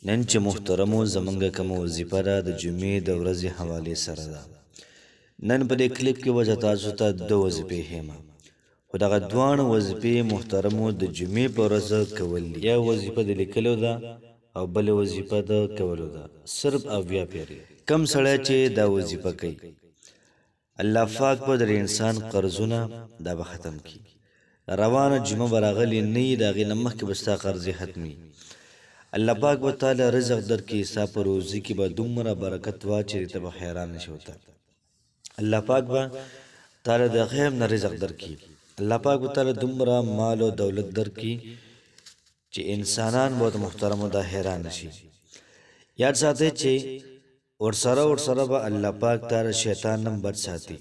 نن چې محترمو زمونږ کومه وظیفه ده د جمعې د ورځې حوالې سره ده. نن په دې کلیپ کې وجه تاسو ته دوه وظیفې ښیم، خو دغه دواړه وظیفې محترمو د جمعې په ورځ کول دي. یا وظیفه د لیکلو ده او بله وظیفه د کولو ده، صرف اویا پیاري. کم سړی چې دا وظیفه کوي الله پاک به د انسان قرضونه دا به ختم کړي. روانه جمعه به راغلې نه وي، د هغې نه مخکې به ستا قرضې ختمي. الله پاک به تعالی رزق درکړي، ستا په روزي کې به دومره برکت واچوي ته به حیران نشي ورته. الله پاک به تعالی د غیب نه رزق درکړي. الله پاک به تعالی دومره مال او دولت درکړي چې انسانان به د محترمو دا حیران نشي. یاد ساتئ چې ورسره به الله پاک تعالی شیطان هم بد ساتي.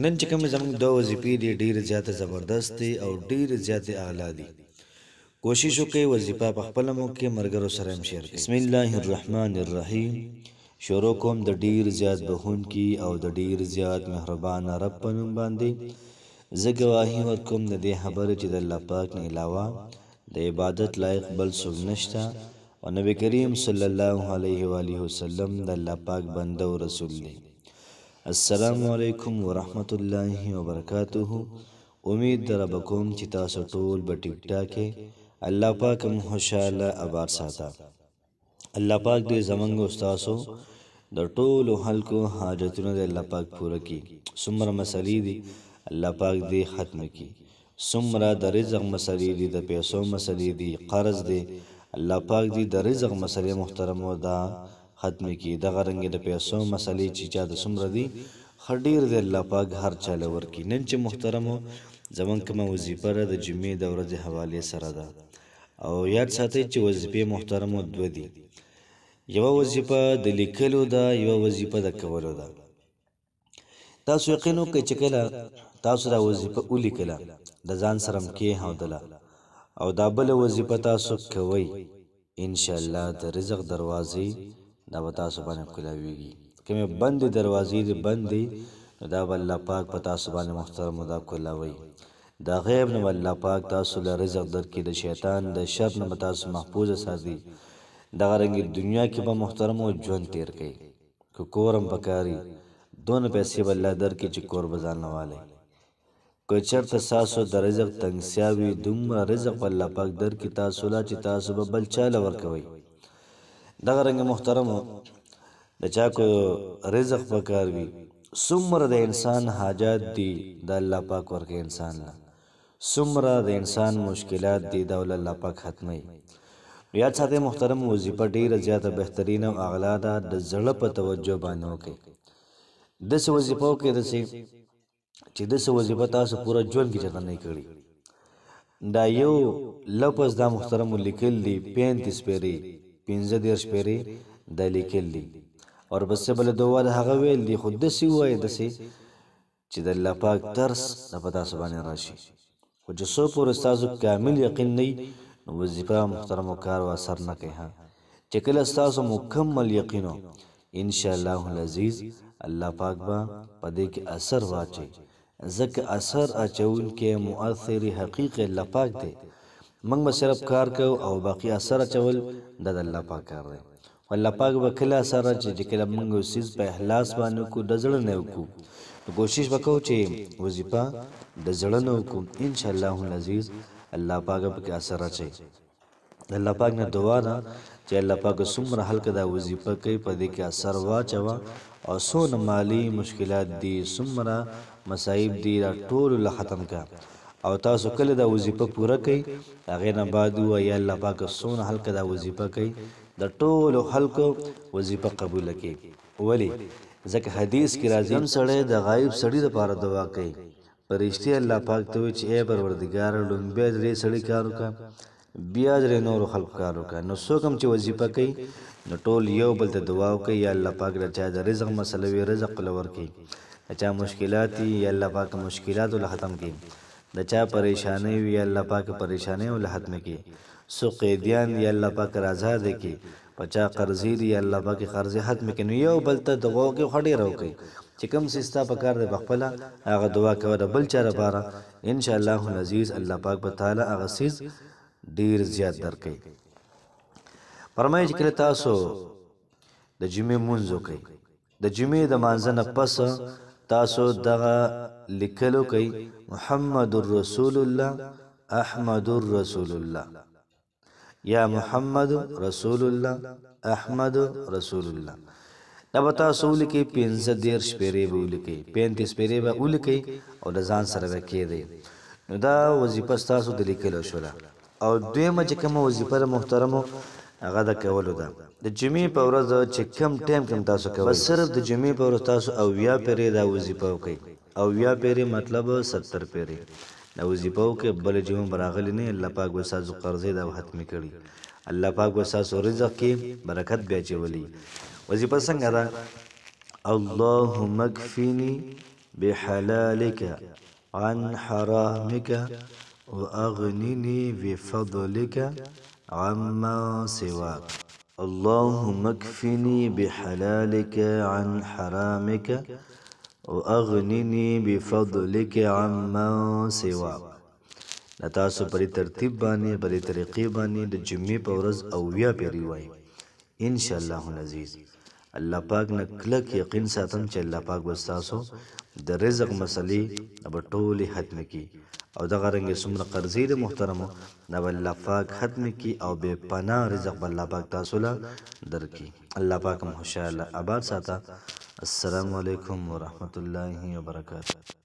نن چې کومې زموږ دوه وظیفې دي ډېرې زیاته زبردست دي او ډېرې زیاتې اعلی دي. کوشش وکړئ وظیفه په خپله مو کې ملګرو سره هم شیر کړئ. بسم الله الرحمن الرحیم. شروع کوم د ډېر زیات بخونکي او د ډېر زیات مهربان رب په نوم باندې. زه ګواهي ورکوم د دې خبرې چې د الله پاک نه علاوه د عبادت لایق بل څوک نشته او نبی کریم صلی الله علیه و آله وسلم د الله پاک بنده او رسول دی. السلام علیکم ورحمت الله وبرکاته. امید در بکوم چې تاسو ټول به ټیک ټاکې. الله پاک هم خوشحاله آباد ساته. الله پاک دې زمونږ استاسو د ټولو خلکو حاجتونه د الله پاک پوره کړي. څومره مسلې دي الله پاک دې ختم کړي. څومره د رزق مسلې دي، د پیسو مسلې دي، قرض دی، الله پاک دې د رزق مسلې محترمو دا ختم کړي. دغه رنګې د پیسو مسلې چې چا د څومره دي ښه ډېر دی الله پاک هر چاله ورکړي. نن چې محترمو زمونږ کومه وظیفه ده د جمعې د ورځې حوالې سره ده. او یاد ساتئ چې وظیفې محترمو دوه دي، یوه وظیفه د لیکلو ده، یوه وظیفه د کولو ده. تاسو یقین وکړئ چې کله تاسو دا وظیفه ولیکله د ځان سره م کېښودله او دا بله وظیفه تاسو کوئ، انشاءالله د رزق دروازې دا به تاسو باندې کلاویږي. کومې بندې دروازې دي بندې نو دا به الله پاک په تاسو باندې محترمو دا کولاوي. د غیب نه الله پاک تاسو له رزق درکړي، د شیطان د شر نه به تاسو محفوظه ساتي. دغه رنګې دنیا کې به محترمو ژوند تیر کوي. که کور هم پکاري دونه پیسې به الله درکړي چې کور به ځان نه والی. که چېرته ستاسو د رزق تنګسیا وي دومره رزق به الله پاک درکړي تاسو له چې تاسو به بل چا له ورکوئ. دغه رنګې محترمو د چا کو رزق پکار وي څومره د انسان حاجات دي د الله پاک ورکوي انسان له، څومره د انسان مشکلات دي دا الله پاک ختموي. یاد ساتئ محترم وظیفه ډېره زیاته بهترینه او اعلی ده. د زړه په توجه باندې وکړئ. داسې وظیفه وکړئ داسې چې داسې وظیفه تاسو پوره ژوند کې چېرته نه کړي. دا یو لفظ دا محترمو لیکل دي 35 پیرې 15 پیرې دا لیکل دي. اور بس بل دوا د هغه ویل دي خو داسې ووایئ داسې چې د الله پاک ترس د په تاسو باندې راشي. خو چې څو پورې ستاسو کامل یقین نه وي نو وظیفه محترمو کار و اثر نه کوي. چې کله ستاسو مکمل یقین و انشاءالله العزیز الله پاک به په دې کې اثر واچوي. ځکه اثر اچونکی مؤثر حقیقي الله پاک دی. موږ به صرف کار کوو او باقي اثر اچول دا د الله پاک کار دی. الله پاک به کله اثر اچوي چې کله موږ یو څیز په اخلاص باندې وکړو، د زړه نه وکړو. کوشش وکړو چې وظیفه د زړه نه وکړو، انشاءالله العزیز الله پاک به کې اثر اچوي. الله پاک نه دعا ده چې الله پاک څومره خلک دا وظیفه کوي په دې کې اثر واچوه او څونه مالي مشکلات دي څومره مصایب دي دا ټول له ختم کړه. او تاسو کله دا وظیفه پوره کوئ هغې نه بعد ووایئ یا الله پاک څونه خلک دا وظیفه کوي د ټولو خلکو وظیفه قبوله کړي. ولې؟ ځکه حدیث کې راځي کوم سړی د غایب سړي دپاره دعا کوي فرشتې الله پاک ته وایي چې ای پروردګاره لومبی درې سړي کار وکړه بیا درې نورو خلکو کار وکړه. نو څوک هم چې وظیفه کوي نو ټول یو بل ته دعا وکړي یا الله پاک د چا د رزق مسله وي رزق له ورکړي، د چا مشکلات وي یا الله پاک مشکلات له ختم کړي، د چا پریشانی وي یا الله پاک پریشانی له ختم کړي، څو قیدیان یا الله پاک آزاد کړي، په چا قرضې دي یا الله پاک قرضې ختم کړي. نو یو بل ته دعا وکړئ ښه ډېره وکړئ چې کوم څه ستا په کار دی پخپله هغه دعا کوه د بل چا لپاره. انشاءالله العزیز الله پاک به تعالی هغه څیز ډېر زیات درکوي. فرمایي چې کله تاسو د جمعې مونځ وکئ د جمعې د مانځه نه پس تاسو دغه لیکلو کوي محمد رسول الله احمد رسول الله یا محمد رسول الله احمد رسول الله دا به تاسو ولیکئ 15 شپېرې به ولیکئ 35 شپېرې به ولیکئ او د ځان سره به کېږدئ نو دا وظیفه ستاسو د لیکلو شوله او دویمه چې کومه وظیفه ده محترمو هغه د کولو ده د جمعې په ورځ چې کم ټایم کې تاسو کوئ بس صرف د جمعې په ورځ تاسو اویا پیرې دا وظیفه وکئ اویا پیرې مطلب 70 پیرې دا وظیفه وکئ بل جمعه براغلی نه الله پاک وساسو قرضې دا ختمې کړي الله پاک وساسو رزق کې برکت بیا چولی وظیفه څنګه ده اللهم اكفني بحلالك عن حرامك واغنني بفضلك عما سواك اللهم اكفني بحلالك عن حرامك واغنني بفضلك عما سواك دا تاسو په ترتیب باندې په طریقې باندې د جمعې په ورځ اویا پیری وای ان شاء الله العزیز الله پاک نه کلک یقین ساتم چې الله پاک وستاسو د رزق مسلې به ټولې ختم کی او دغه رنګ څومره قرضې د محترمو دا الله پاک ختم کی او بے پناه رزق الله پاک تاسو له درکې الله پاک هم خوشاله آباد ساته السلام علیکم ورحمت الله وبرکاته